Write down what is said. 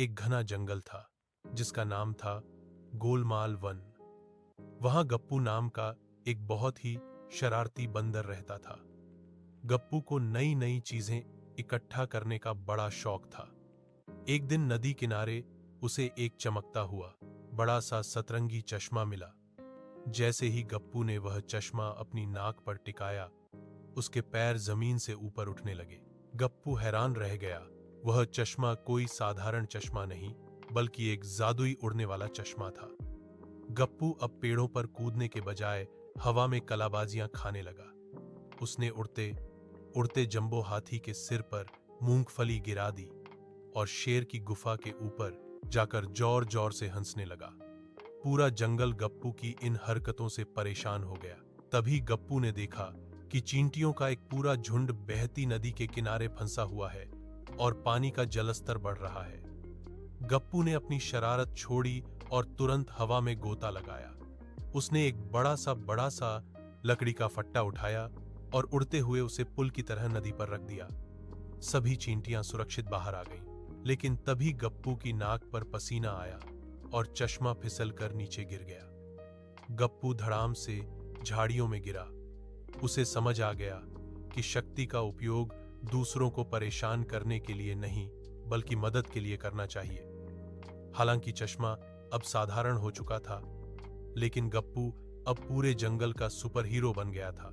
एक घना जंगल था जिसका नाम था गोलमाल वन। वहां गप्पू नाम का एक बहुत ही शरारती बंदर रहता था। गप्पू को नई नई चीजें इकट्ठा करने का बड़ा शौक था। एक दिन नदी किनारे उसे एक चमकता हुआ बड़ा सा सतरंगी चश्मा मिला। जैसे ही गप्पू ने वह चश्मा अपनी नाक पर टिकाया, उसके पैर जमीन से ऊपर उठने लगे। गप्पू हैरान रह गया। वह चश्मा कोई साधारण चश्मा नहीं, बल्कि एक जादुई उड़ने वाला चश्मा था। गप्पू अब पेड़ों पर कूदने के बजाय हवा में कलाबाजियां खाने लगा। उसने उड़ते उड़ते जंबो हाथी के सिर पर मूंगफली गिरा दी और शेर की गुफा के ऊपर जाकर जोर जोर से हंसने लगा। पूरा जंगल गप्पू की इन हरकतों से परेशान हो गया। तभी गप्पू ने देखा कि चींटियों का एक पूरा झुंड बहती नदी के किनारे फंसा हुआ है और पानी का जलस्तर बढ़ रहा है। गप्पू ने अपनी शरारत छोड़ी और तुरंत हवा में गोता लगाया। उसने एक बड़ा सा लकड़ी का फट्टा उठाया और उड़ते हुए उसे पुल की तरह नदी पर रख दिया। सभी चींटियां सुरक्षित बाहर आ गईं, लेकिन तभी गप्पू की नाक पर पसीना आया और चश्मा फिसल कर नीचे गिर गया। गप्पू धड़ाम से झाड़ियों में गिरा। उसे समझ आ गया कि शक्ति का उपयोग दूसरों को परेशान करने के लिए नहीं, बल्कि मदद के लिए करना चाहिए। हालांकि चश्मा अब साधारण हो चुका था, लेकिन गप्पू अब पूरे जंगल का सुपर हीरो बन गया था।